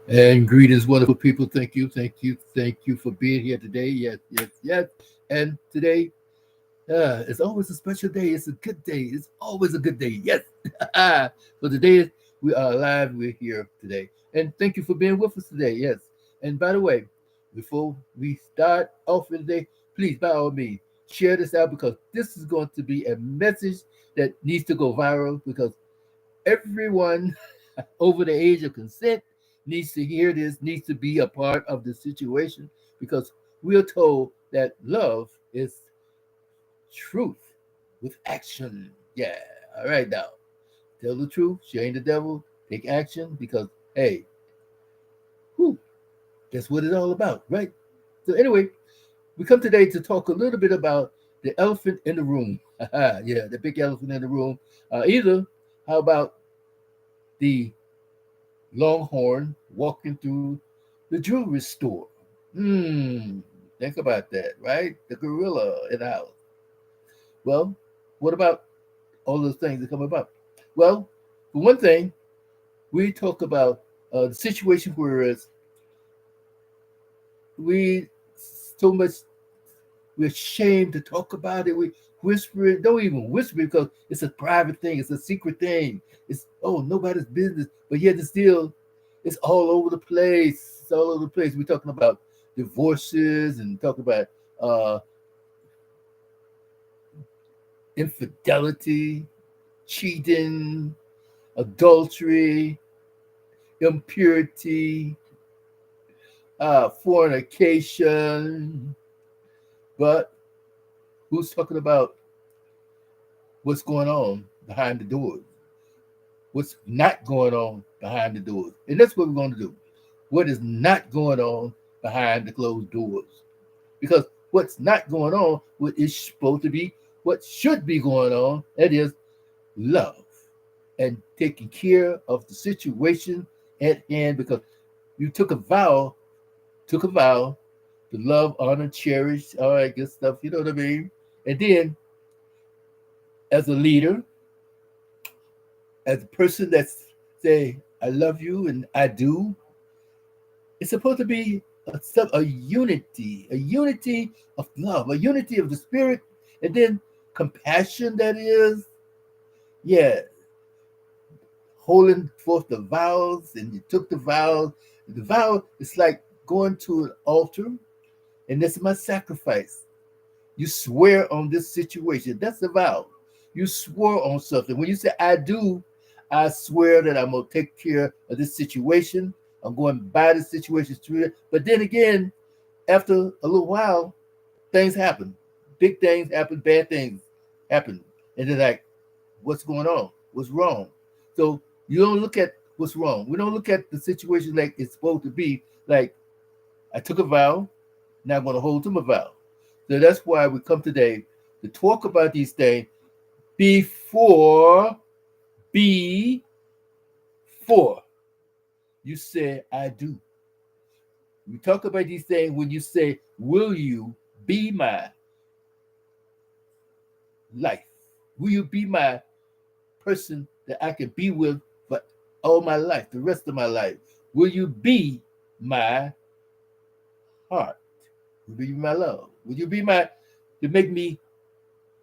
And greetings, wonderful people. Thank you for being here today. Yes, yes, yes. And today, it's always a special day. It's a good day. It's always a good day. Yes. So today we are alive. We're here today, and thank you for being with us today. Yes. And by the way, before we start off with the day, please by all means share this out because this is going to be a message that needs to go viral because everyone over the age of consent needs to hear this, needs to be a part of the situation because we are told that love is truth with action. Yeah. All right, now tell the truth, shame the devil, take action because, hey, whew, that's what it's all about, right? So, anyway, we come today to talk a little bit about the elephant in the room. Yeah, the big elephant in the room. Either, how about the Longhorn walking through the jewelry store? Hmm, think about that, right? The gorilla in the house. Well, what about all those things that come about? Well, for one thing, we talk about the situation where we so much we're ashamed to talk about it. We whisper it. Don't even whisper it because it's a private thing. It's a secret thing. It's nobody's business. But yet it's still it's all over the place. It's all over the place. We're talking about divorces and talking about uh, infidelity, cheating, adultery, impurity, fornication. But who's talking about what's going on behind the doors? What's not going on behind the doors? And that's what we're going to do. What is not going on behind the closed doors? Because what's not going on, what is supposed to be, what should be going on, that is love and taking care of the situation at hand because you took a vow to love, honor, cherish, all that good stuff, you know what I mean? And then as a leader, as a person that's say, I love you and I do, it's supposed to be a unity of love, a unity of the spirit, and then compassion that is, yeah, holding forth the vows, and you took the vows. The vow is like going to an altar, and this is my sacrifice. You swear on this situation. That's a vow. You swore on something. When you say I do, I swear that I'm gonna take care of this situation. I'm going by this situation through it. But then again, after a little while, things happen. Big things happen, bad things happen. And they're like, what's going on? What's wrong? So you don't look at what's wrong. We don't look at the situation like it's supposed to be. Like, I took a vow, now I'm gonna hold to my vow. So that's why we come today to talk about these things before before you say I do. We talk about these things when you say, will you be my life? Will you be my person that I can be with for all my life, the rest of my life? Will you be my heart? Will you be my love? Will you be my to make me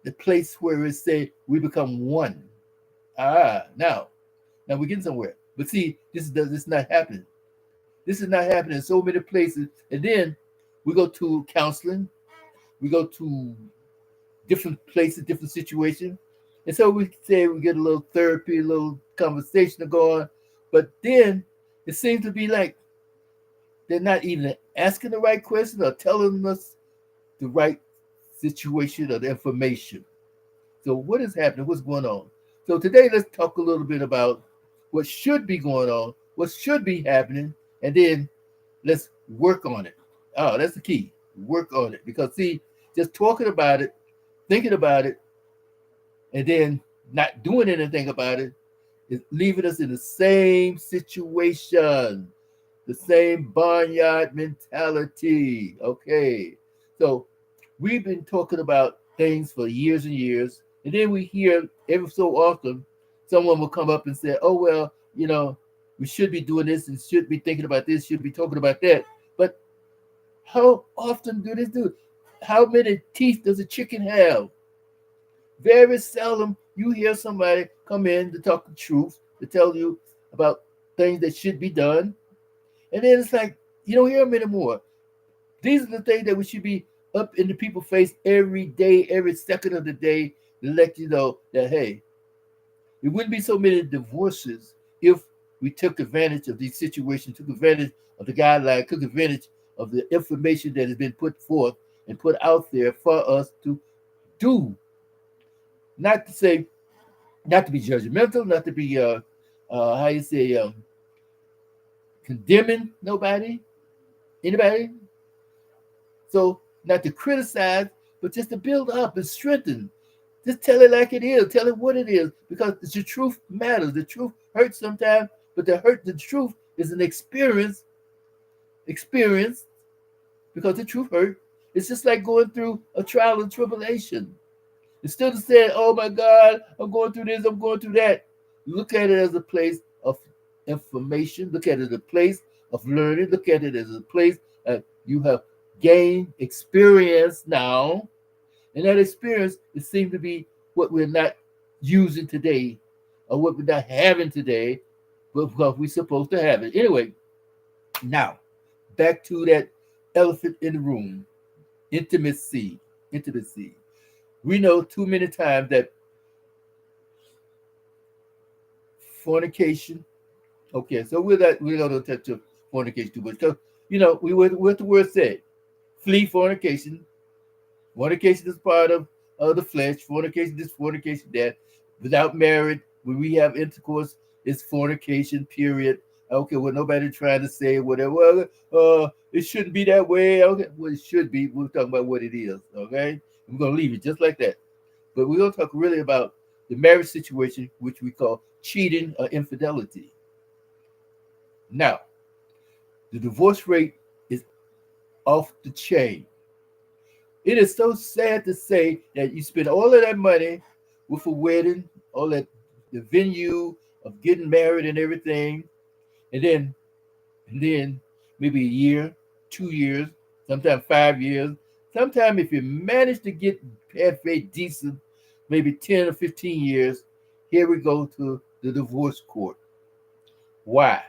the place where it say we become one? Now we're getting somewhere. But see, this is not happening. This is not happening in so many places. And then we go to counseling, we go to different places, different situations. And so we say we get a little therapy, a little conversation to go on. But then it seems to be like they're not even asking the right question or telling us the right situation or the information. So what is happening? What's going on? So today let's talk a little bit about what should be going on, what should be happening, and then let's work on it. Oh, that's the key. Work on it. Because see, just talking about it, thinking about it, and then not doing anything about it is leaving us in the same situation, the same barnyard mentality. Okay. So we've been talking about things for years and years, and then we hear every so often someone will come up and say, "Oh well, we should be doing this and should be thinking about this, should be talking about that. But how often do this do? How many teeth does a chicken have? Very seldom you hear somebody come in to talk the truth, to tell you about things that should be done. And then it's like, you don't hear them anymore. These are the things that we should be up in the people's face every day, every second of the day, to let you know that, hey, there wouldn't be so many divorces if we took advantage of these situations, took advantage of the guideline, took advantage of the information that has been put forth and put out there for us to do. Not to say, not to be judgmental, not to be, how you say, condemning nobody, anybody. So not to criticize, but just to build up and strengthen. Just tell it like it is. Tell it what it is, because the truth matters. The truth hurts sometimes, but the truth is an experience, because the truth hurt. It's just like going through a trial and tribulation. Instead of saying, "Oh my God, I'm going through this, I'm going through that," look at it as a place of information. Look at it as a place of learning. Look at it as a place that you have gained experience now, and that experience, it seems to be what we're not using today, or what we're not having today, but because we're supposed to have it. Anyway, now back to that elephant in the room, intimacy. Intimacy. We know too many times that fornication. Okay, so we're not going to touch fornication too much, because what the word said: flee fornication. Fornication is part of the flesh. Fornication this, fornication that. Without marriage, when we have intercourse, it's fornication. Period. Okay, well, nobody trying to say whatever. Well, it shouldn't be that way. Okay, well, it should be. We're talking about what it is. Okay, we're gonna leave it just like that. But we're gonna talk really about the marriage situation, which we call cheating or infidelity. Now, the divorce rate is off the chain. It is so sad to say that you spend all of that money with a wedding, all that, the venue of getting married and everything, and then maybe a year, 2 years, sometimes 5 years. Sometimes if you manage to get halfway decent, maybe 10 or 15 years, here we go to the divorce court. Why?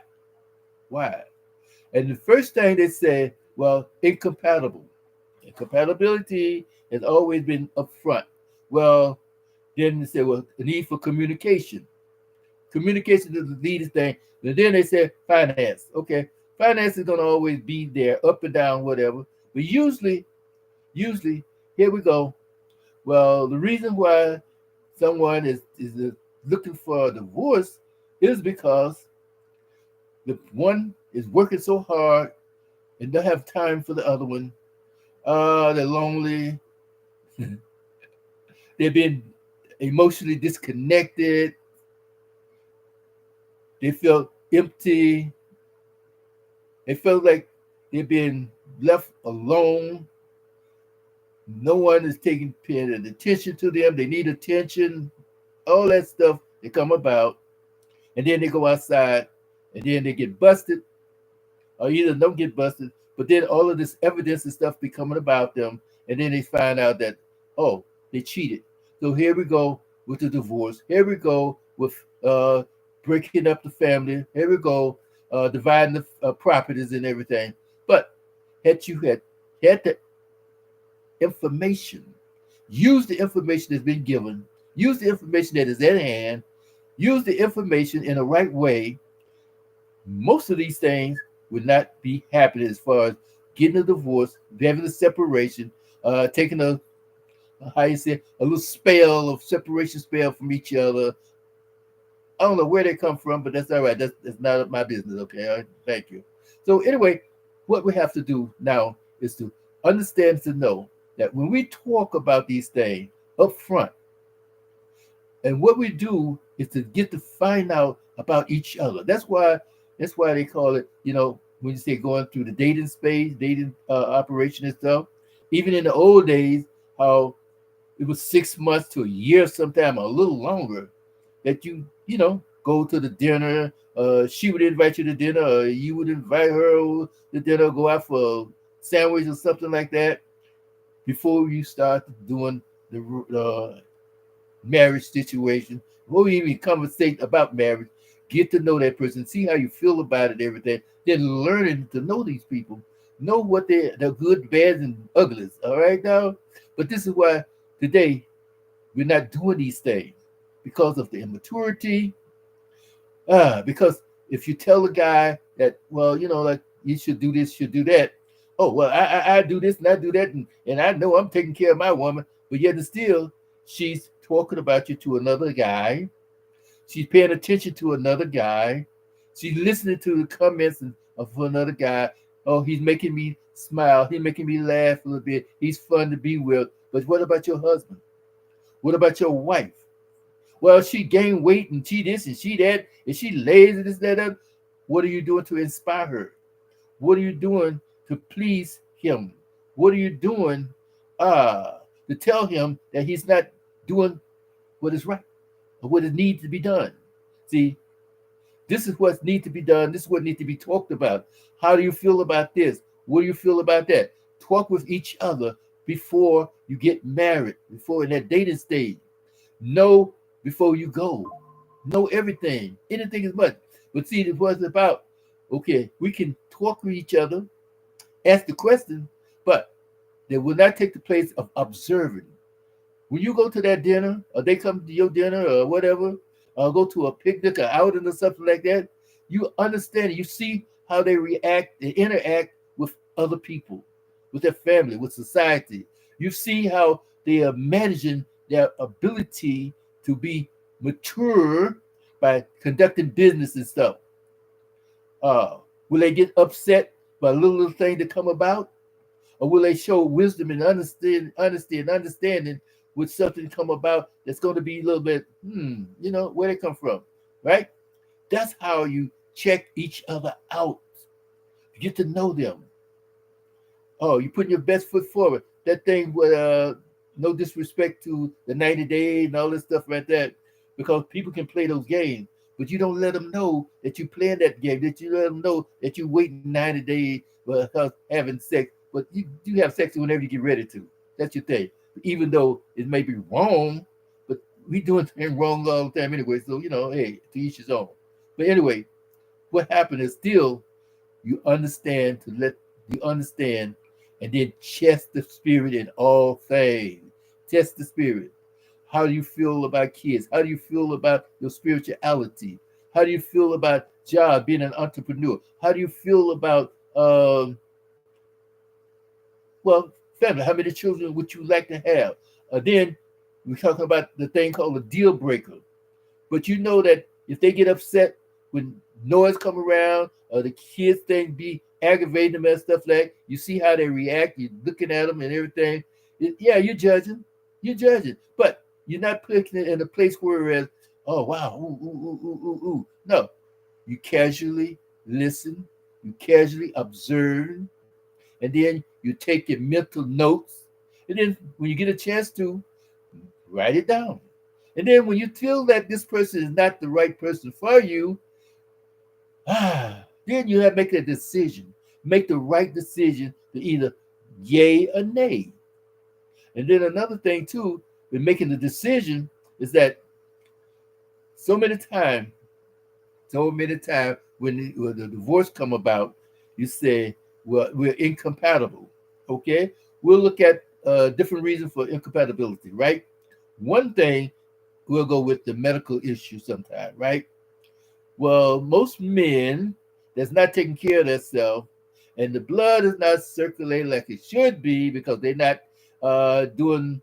Why? And the first thing they say, well, incompatible. Compatibility has always been upfront. Well, then they say, well, the need for communication. Communication is the leading thing. And then they say finance. Okay, finance is going to always be there, up and down, whatever. But usually, here we go. Well, the reason why someone is looking for a divorce is because the one is working so hard and don't have time for the other one. They're lonely. They've been emotionally disconnected. They feel empty. They feel like they've been left alone. No one is taking attention to them. They need attention. All that stuff they come about. And then they go outside and then they get busted, or either don't get busted, but then all of this evidence and stuff be coming about them, and then they find out that, oh, they cheated. So here we go with the divorce. Here we go with breaking up the family. Here we go dividing the properties and everything. But had the information, use the information that's been given, use the information that is at hand, use the information in the right way, most of these things would not be happening as far as getting a divorce, having a separation, taking how you say, a little spell of separation spell from each other. I don't know where they come from, but that's all right. That's not my business. Okay, all right? Thank you. So anyway, what we have to do now is to understand, to know that when we talk about these things up front, and what we do is to get to find out about each other. That's why they call it, when you say going through the dating space, dating operation and stuff. Even in the old days, how it was 6 months to a year, sometime a little longer, that you go to the dinner, she would invite you to dinner, or you would invite her to dinner, go out for a sandwich or something like that before you start doing the marriage situation. Before we even conversate about marriage, get to know that person, see how you feel about it, everything. Then learning to know these people, know what they're good, bad, and uglies. All right now, but this is why today we're not doing these things because of the immaturity. Because if you tell a guy that, well, like you should do this, should do that. Oh, well, I do this and I do that, and I know I'm taking care of my woman, but yet and still she's talking about you to another guy. She's paying attention to another guy. She's listening to the comments of another guy. Oh, he's making me smile. He's making me laugh a little bit. He's fun to be with. But what about your husband? What about your wife? Well, she gained weight and she this and she that, and she lazy this, that. What are you doing to inspire her? What are you doing to please him? What are you doing uh, to tell him that he's not doing what is right or what it needs to be done? See, this is what needs to be done. This is what needs to be talked about. How do you feel about this? What do you feel about that? Talk with each other before you get married, before in that dating stage. Know before you go. Know everything. Anything is much. But see, it was about, okay, we can talk with each other, ask the question, but they will not take the place of observing. When you go to that dinner, or they come to your dinner, or whatever, or go to a picnic or outing or something like that, you understand it. You see how they react and interact with other people, with their family, with society. You see how they are managing their ability to be mature by conducting business and stuff. Uh, will they get upset by little thing to come about? Or will they show wisdom and understanding with something come about that's going to be a little bit, where they come from, right? That's how you check each other out. You get to know them. Oh, you putting your best foot forward. That thing with no disrespect to the 90 days and all this stuff right there, because people can play those games, but you don't let them know that you playing that game. That you let them know that you waiting 90 days because having sex, but you have sex whenever you get ready to. That's your thing. Even though it may be wrong, but we doing things wrong all the time anyway. So hey, to each his own. But anyway, what happened is still you understand to let you understand and then test the spirit in all things. Test the spirit. How do you feel about kids? How do you feel about your spirituality? How do you feel about job, being an entrepreneur? How do you feel about well, family? How many children would you like to have? Then we're talking about the thing called a deal breaker. But you know that if they get upset when noise come around or the kids thing be aggravating them and stuff like, you see how they react. You're looking at them and everything. Yeah, you're judging. You're judging, but you're not putting it in a place where it's, oh wow, ooh, ooh, ooh, ooh, ooh, ooh. No, you casually listen, you casually observe, and then you take your mental notes, and then when you get a chance to write it down. And then when you feel that this person is not the right person for you, then you have to make a decision. Make the right decision to either yay or nay. And then another thing too, with making the decision is that so many times, when the divorce come about, you say, well, we're incompatible. Okay? We'll look at different reasons for incompatibility, right? One thing, we'll go with the medical issue sometime, right? Well, most men that's not taking care of themselves and the blood is not circulating like it should be because they're not doing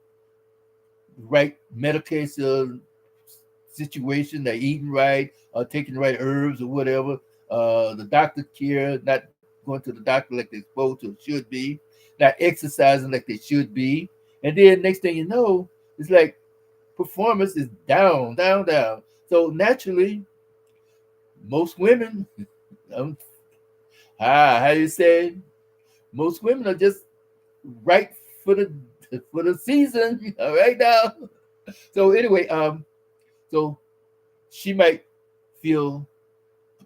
right medication situation, they're eating right, taking the right herbs or whatever. The doctor care, not going to the doctor like they're supposed to, should be, not exercising like they should be. And then next thing you know, it's like performance is down, down, down. So naturally, most women, um, how you say, most women are just right for the season, right now. So anyway, so she might feel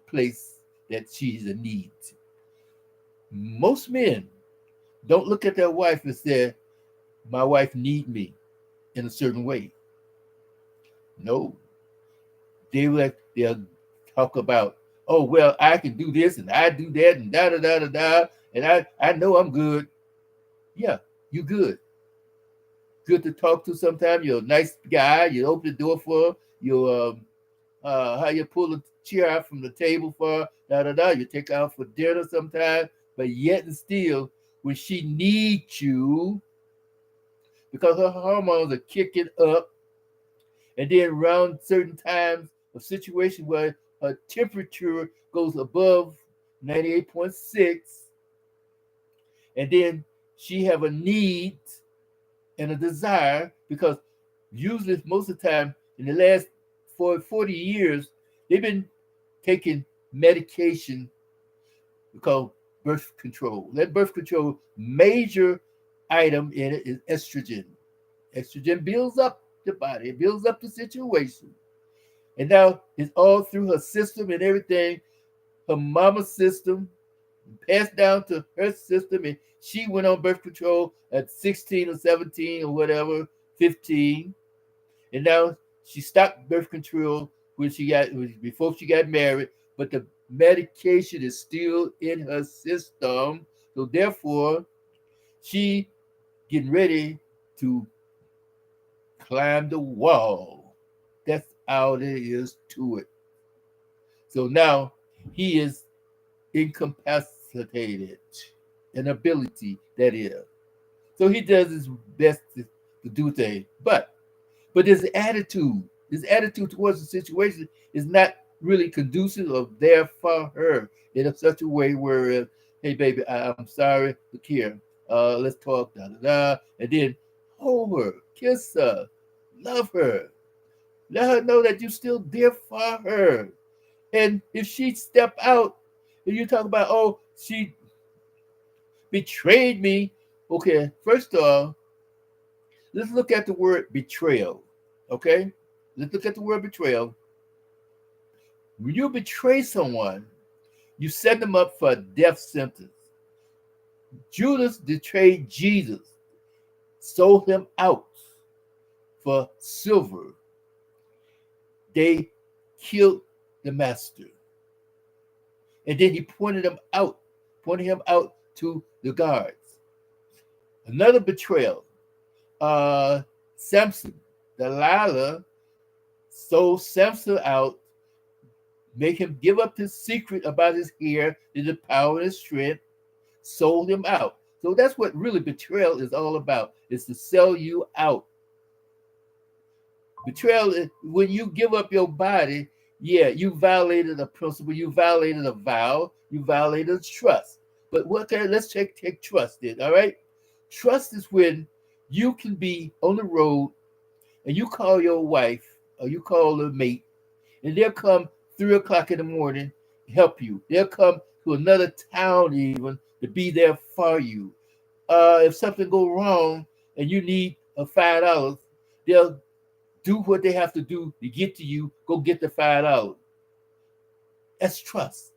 place that she's a need. Most men don't look at their wife and say, my wife need me in a certain way. No, they'll talk about, oh well, I can do this and I do that and da da da da da, and I know I'm good. Yeah, you good. Good to talk to sometimes. You're a nice guy. You open the door for her. You how you pull the chair out from the table for her, da da da. You take her out for dinner sometimes, but yet and still, when she needs you, because her hormones are kicking up, and then around certain times of situation where her temperature goes above 98.6, and then she have a need and a desire, because usually most of the time in the last 40 years, they've been taking medication called birth control. That birth control major item in it is estrogen. Estrogen builds up the body, it builds up the situation. And now it's all through her system and everything, her mama's system, passed down to her system. And she went on birth control at 16 or 17 or whatever, 15. And now she stopped birth control when she got before she got married, but the medication is still in her system. So therefore, she getting ready to climb the wall. That's all there is to it. So now he is incapacitated, an ability that is. So he does his best to do things. But his attitude towards the situation is not really conducive or there for her in such a way where, hey baby, I'm sorry, look here, let's talk, da da da, and then hold her, kiss her, love her, let her know that you're still there for her. And if she step out and you talk about, oh, she betrayed me, okay, first of all, let's look at the word betrayal. Okay? Let's look at the word betrayal. When you betray someone, you set them up for a death sentence. Judas betrayed Jesus, sold him out for silver. They killed the master. And then he pointed him out to the guards. Another betrayal. Samson, Delilah sold Samson out, make him give up his secret about his hair and the power and his strength, sold him out. So that's what really betrayal is all about, is to sell you out. Betrayal is when you give up your body, yeah, you violated a principle, you violated a vow, you violated trust. But let's take trust then, all right? Trust is when you can be on the road and you call your wife or you call a mate, and they'll come 3 o'clock in the morning help you. They'll come to another town even to be there for you. If something go wrong and you need $5, they'll do what they have to do to get to you. Go get the $5. That's trust.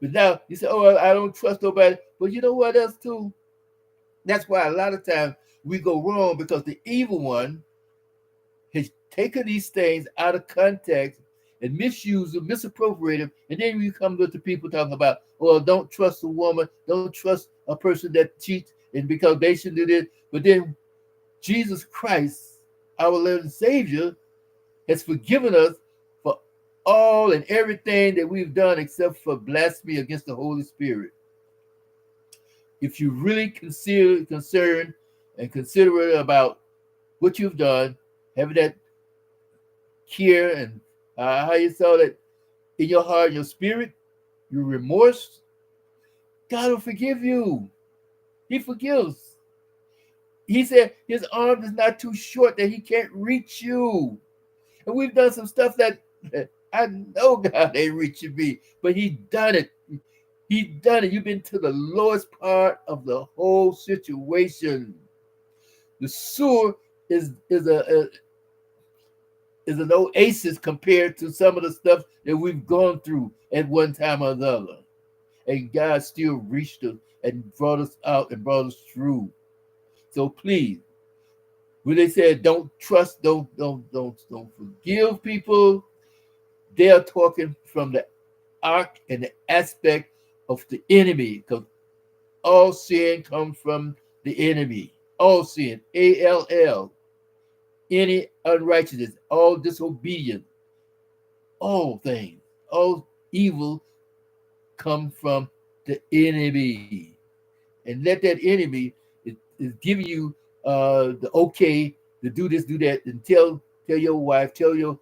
But now you say, "Oh, I don't trust nobody." But you know what else too? That's why a lot of times we go wrong, because the evil one has taken these things out of context and misused them, misappropriated them, and then we come with the people talking about, "Oh, don't trust a woman, don't trust a person that cheats, and because they should do this." But then Jesus Christ, our Lord and Savior, has forgiven us for all and everything that we've done except for blasphemy against the Holy Spirit. If you really concerned and considerate about what you've done, having that care and how you saw that in your heart, your spirit, your remorse, God will forgive you. He forgives. He said his arm is not too short that he can't reach you. And we've done some stuff that I know God ain't reaching me, but he done it. He done it. You've been to the lowest part of the whole situation. The sewer is is an oasis compared to some of the stuff that we've gone through at one time or another. And God still reached us and brought us out and brought us through. So please, when they said don't trust, don't forgive people, they are talking from the arc and the aspect of the enemy, because all sin comes from the enemy. All sin, all, any unrighteousness, all disobedience, all things, all evil come from the enemy. And let that enemy is giving you the okay to do this, do that, and tell your wife, tell your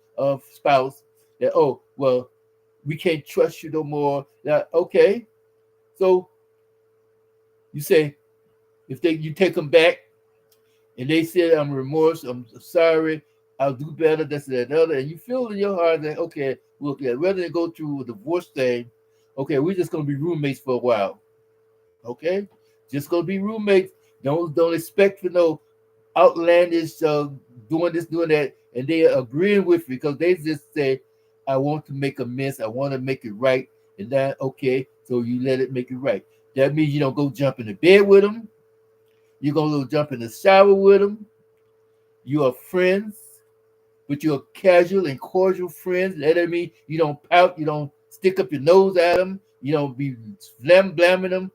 spouse that, oh, well, we can't trust you no more. That okay, so you say, if you take them back and they said, I'm remorse, I'm sorry, I'll do better, this, that, and other, and you feel in your heart that, okay, look, yeah, rather than go through a divorce thing, okay, we're just going to be roommates for a while, okay? Just going to be roommates. Don't expect for no outlandish doing this, doing that, and they are agreeing with you because they just say, I want to make amends, I want to make it right, and that, okay, so you let it make it right. That means you don't go jump in the bed with them. You're going to go jump in the shower with them. You are friends, but you're casual and cordial friends. That means you don't pout, you don't stick up your nose at them, you don't be blamming them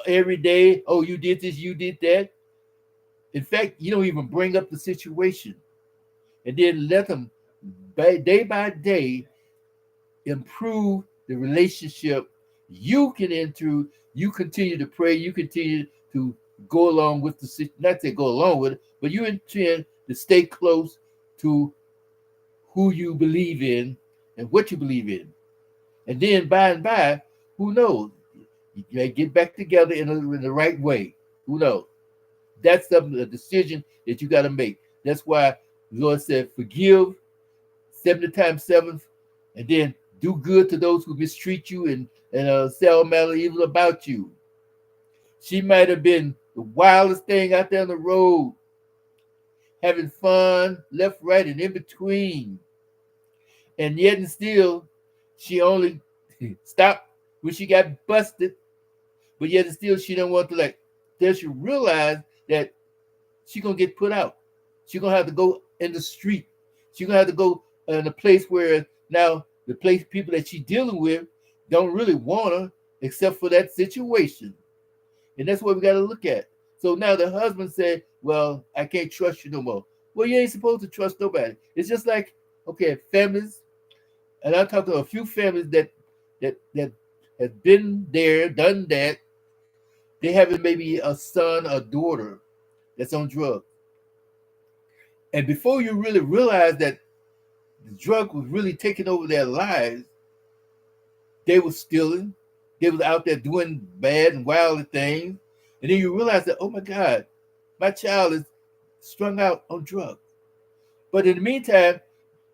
every day. Oh, you did this, you did that. In fact, you don't even bring up the situation, and then let them day by day improve the relationship. You can enter. You continue to pray. You continue to go along with the, not to go along with it, but you intend to stay close to who you believe in and what you believe in. And then by and by, who knows? You may get back together in the right way. Who knows? That's a decision that you got to make. That's why the Lord said, forgive 70 times 7, and then do good to those who mistreat you and say all manner of evil about you. She might have been the wildest thing out there on the road, having fun, left, right, and in between. And yet and still, she only stopped when she got busted. But yet and still, she don't want to, like, then she realize that she gonna get put out. She gonna have to go in the street. She gonna have to go in a place where now the place people that she's dealing with don't really want her except for that situation. And that's what we got to look at. So now the husband said, well, I can't trust you no more. Well, you ain't supposed to trust nobody. It's just like, okay, families, and I'm talking to a few families that has been there, done that. They have maybe a son or daughter that's on drugs. And before you really realize that the drug was really taking over their lives, they were stealing. They was out there doing bad and wild things. And then you realize that, oh my God, my child is strung out on drugs. But in the meantime,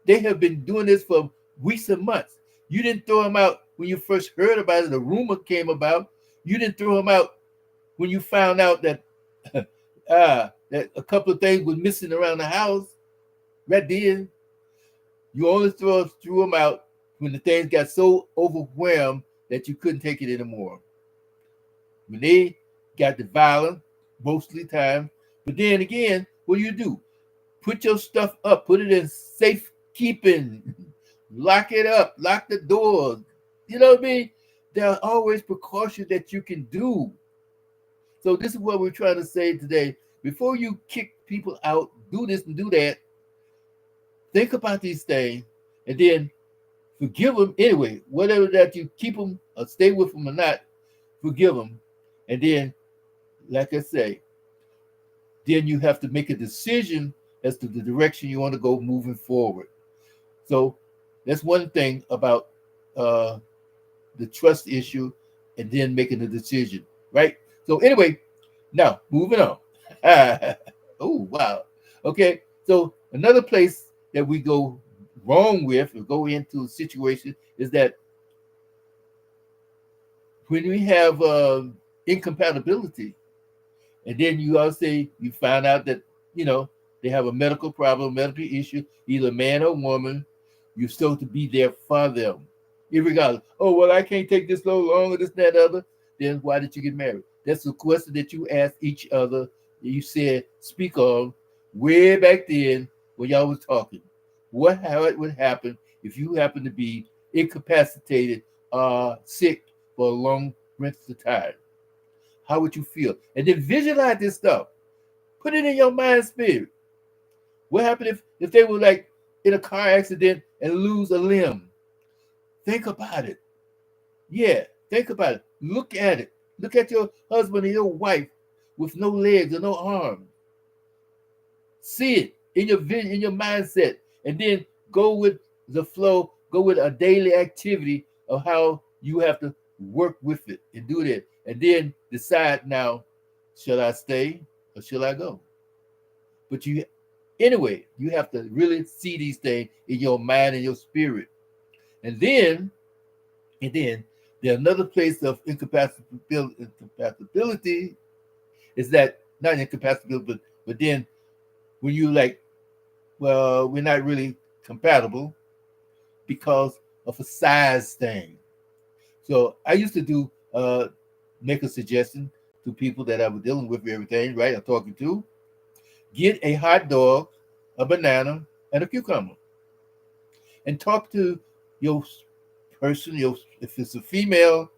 they have been doing this for weeks and months. You didn't throw them out when you first heard about it. The rumor came about. You didn't throw them out when you found out that that a couple of things was missing around the house. Right then, you only threw them out when the things got so overwhelmed that you couldn't take it anymore. When they got the violence, mostly times. But then again, what do? Put your stuff up, put it in safe keeping, lock it up, lock the doors. You know what I mean? There are always precautions that you can do. So this is what we're trying to say today. Before you kick people out, do this and do that, think about these things and then forgive them anyway. Whatever that you keep them or stay with them or not, forgive them. And then, like I say, then you have to make a decision as to the direction you want to go moving forward. So that's one thing about the trust issue and then making a decision, right? So anyway, now moving on. Oh, wow. Okay, so another place that we go wrong with or go into a situation is that when we have incompatibility, and then you also say you find out that, you know, They have a medical problem, medical issue, either man or woman. You're supposed to be there for them. Irregardless. Oh, well, I can't take this no longer, this, that, other. Then why did you get married? That's the question that you ask each other. You said, speak of way back then when y'all was talking. How it would happen if you happen to be incapacitated, sick for a long length of time? How would you feel? And then visualize this stuff. Put it in your mind spirit. What happened if they were like in a car accident and lose a limb? Think about it. Yeah, think about it. Look at it. Look at your husband and your wife with no legs or no arms. See it in your vision, in your mindset, and then go with the flow. Go with a daily activity of how you have to work with it and do that, and then decide now, shall I stay or shall I go? But anyway, you have to really see these things in your mind and your spirit, and then there's another place of incompatibility is that not incompatibility, but then when you like, well, we're not really compatible because of a size thing. So I used to do make a suggestion to people that I was dealing with everything, right? I'm talking to get a hot dog, a banana, and a cucumber, and talk to your person. If it's a female,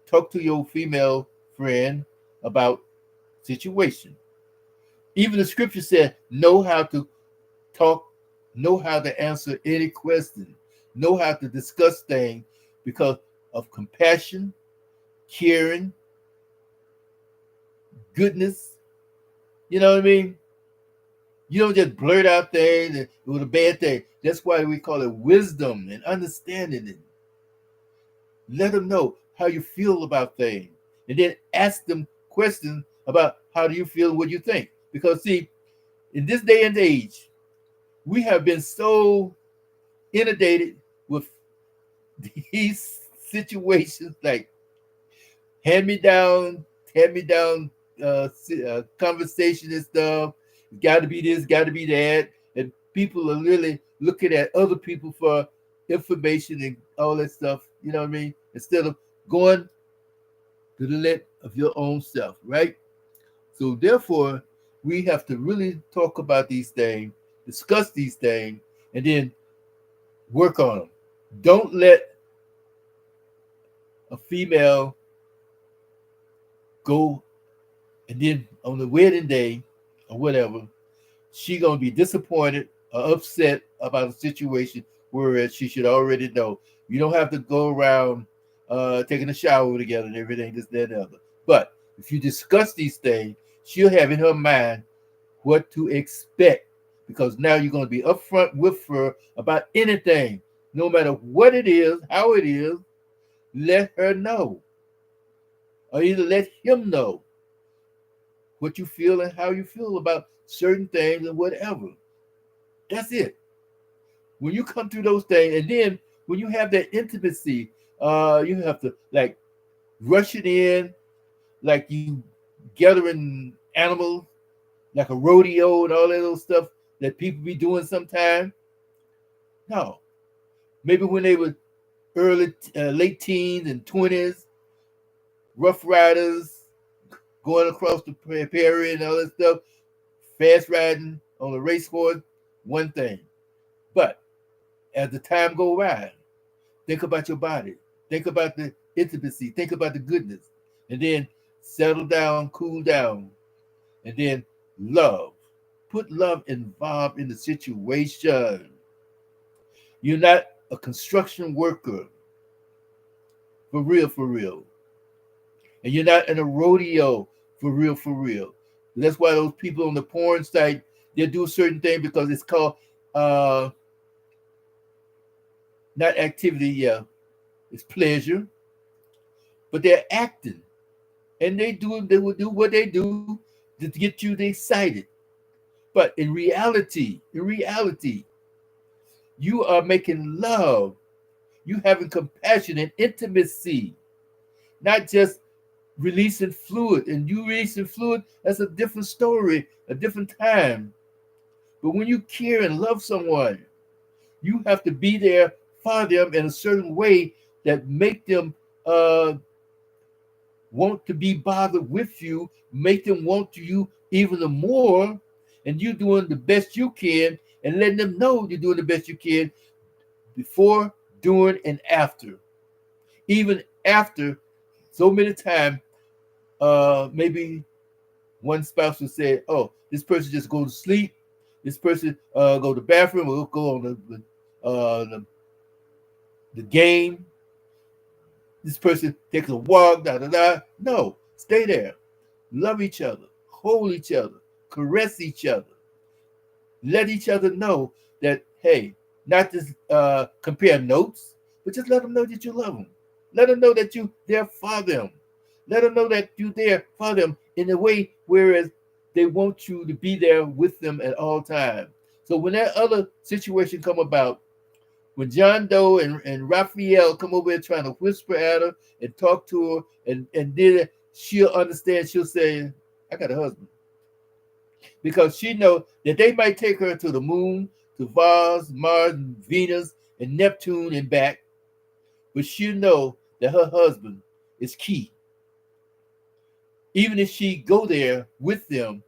talk to your female friend about situation. Even the scripture said, know how to talk, know how to answer any question, know how to discuss things because of compassion, caring, goodness. You know what I mean? You don't just blurt out things with a bad thing. That's why we call it wisdom and understanding it. Let them know how you feel about things. And then ask them questions about how do you feel and what you think. Because see, in this day and age, we have been so inundated with these situations like hand me down conversation and stuff. It's got to be this, got to be that, and people are really looking at other people for information and all that stuff. You know what I mean? Instead of going to the length of your own self, right? So therefore, we have to really talk about these things, discuss these things, and then work on them. Don't let a female go and then on the wedding day or whatever, she gonna be disappointed or upset about a situation whereas she should already know. You don't have to go around taking a shower together and everything, this, that, and the other. But if you discuss these things, she'll have in her mind what to expect because now you're going to be upfront with her about anything, no matter what it is, how it is. Let her know, or either let him know what you feel and how you feel about certain things and whatever. That's it. When you come through those things, and then when you have that intimacy, you have to like rush it in, like you gathering animals, like a rodeo and all that little stuff that people be doing sometimes. No, maybe when they were late teens and 20s, rough riders going across the prairie and all that stuff, fast riding on a race horse, one thing. But as the time go by, think about your body, think about the intimacy, think about the goodness, and then settle down, cool down, and then love. Put love involved in the situation. You're not a construction worker, for real, for real. And you're not in a rodeo, for real, for real. That's why those people on the porn site, they do certain things because it's called not activity, yeah, it's pleasure, but they're acting. And they will do what they do to get you excited. But in reality, you are making love. You having compassion and intimacy, not just releasing fluid. And you releasing fluid, that's a different story, a different time. But when you care and love someone, you have to be there for them in a certain way that make them uh, want to be bothered with you, make them want you even more, and you doing the best you can, and letting them know you're doing the best you can before, during, and after. Even after, so many times, maybe one spouse will say, "Oh, this person just go to sleep. This person go to the bathroom, or go on the game. This person takes a walk, da da da." No, stay there. Love each other, hold each other, caress each other, let each other know that, hey, not just compare notes, but just let them know that you love them. Let them know that you there for them. Let them know that you there for them in a way whereas they want you to be there with them at all times. So when that other situation come about, when John Doe and Raphael come over here trying to whisper at her and talk to her, and then she'll understand, she'll say, I got a husband. Because she know that they might take her to the moon, to Mars, and Venus, and Neptune and back, but she'll know that her husband is key. Even if she go there with them,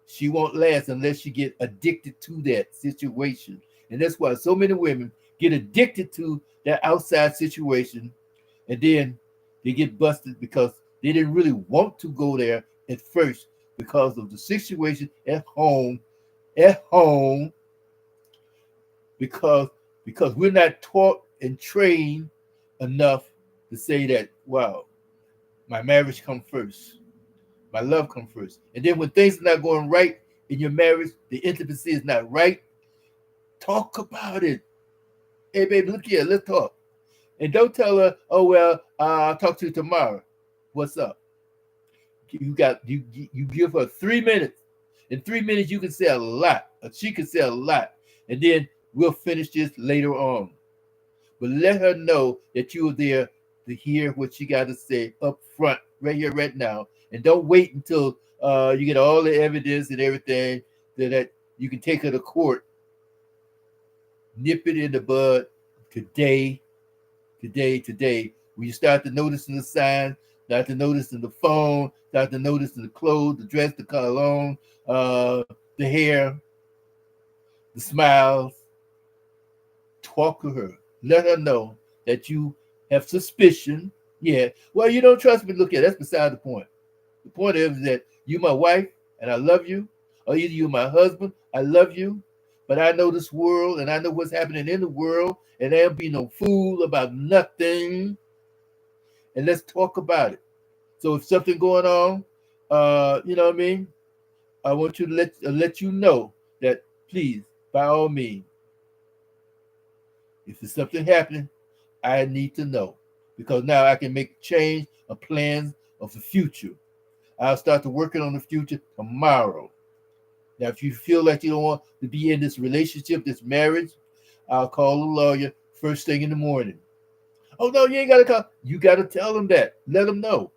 she won't last unless she get addicted to that situation. And that's why so many women get addicted to that outside situation, and then they get busted because they didn't really want to go there at first because of the situation at home, because we're not taught and trained enough to say that, wow, my marriage come first, my love come first. And then when things are not going right in your marriage, the intimacy is not right, talk about it. Hey baby, look here, let's talk. And don't tell her, oh well, I'll talk to you tomorrow. What's up? You give her 3 minutes. In 3 minutes you can say a lot, or she can say a lot, and then we'll finish this later on. But let her know that you are there to hear what she got to say up front, right here, right now. And don't wait until you get all the evidence and everything that you can take her to court. Nip it in the bud today, today. When you start to notice in the signs, start to notice in the phone, start to notice in the clothes, the dress, the cologne, the hair, the smiles, talk to her. Let her know that you have suspicion. Yeah. Well, you don't trust me. Look at that's beside the point. The point is that you my wife and I love you, or either you my husband, I love you, but I know this world and I know what's happening in the world, and there'll be no fool about nothing. And let's talk about it. So if something going on, you know what I mean, I want you to let you know that, please, by all means, if there's something happening, I need to know, because now I can make change or plans of the future. I'll start to working on the future tomorrow. Now, if you feel like you don't want to be in this relationship, this marriage, I'll call a lawyer first thing in the morning. Oh no, you ain't gotta call. You gotta tell them that. Let them know,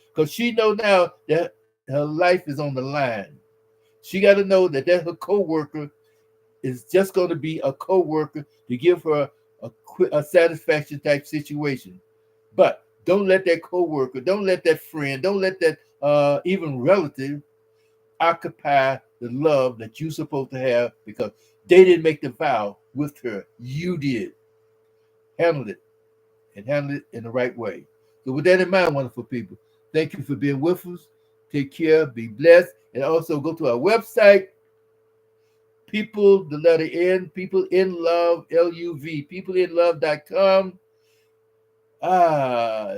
because she know now that her life is on the line. She got to know that her coworker is just going to be a coworker to give her a satisfaction type situation. But don't let that coworker, don't let that friend, don't let that even relative occupy the love that you're supposed to have, because they didn't make the vow with her. You did. Handle it, and handle it in the right way. So with that in mind, wonderful people, thank you for being with us. Take care, be blessed, and also go to our website, people, the letter N, people in love, LUV, peopleinlove.com.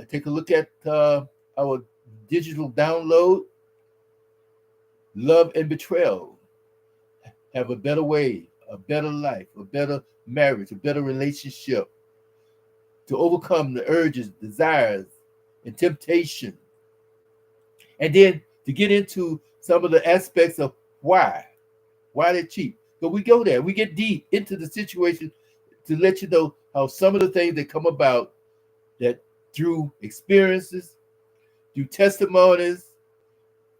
Take a look at our digital download, Love and Betrayal. Have a better way, a better life, a better marriage, a better relationship, to overcome the urges, desires, and temptation. And then to get into some of the aspects of why they're cheap. So we go there, we get deep into the situation to let you know how some of the things that come about, that through experiences, through testimonies,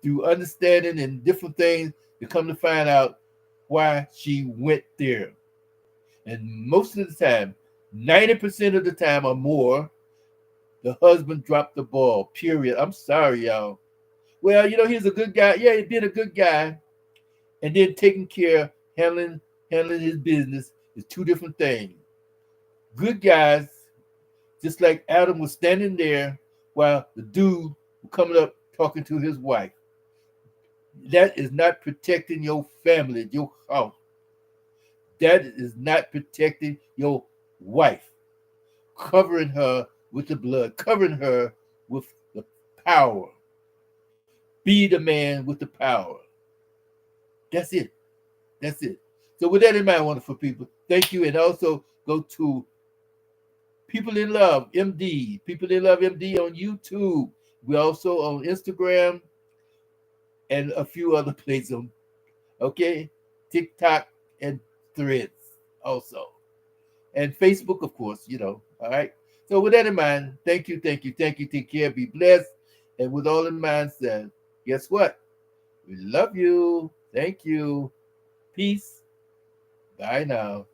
through understanding and different things, you come to find out why she went there. And most of the time, 90% of the time or more, the husband dropped the ball, period. I'm sorry, y'all. Well, he's a good guy. Yeah, he been a good guy. And then taking care, handling his business is two different things. Good guys, just like Adam was standing there while the dude was coming up talking to his wife. That is not protecting your family, your house. That is not protecting your wife, covering her with the blood, covering her with the power. Be the man with the power. That's it. That's it. So with that in mind, wonderful people, thank you. And also go to People in Love MD, People in Love MD on YouTube. We're also on Instagram and a few other places. Okay, TikTok and Threads also, and Facebook, of course. All right. So with that in mind, thank you, thank you, thank you. Take care, be blessed, and with all in mind said, guess what? We love you. Thank you. Peace. Bye now.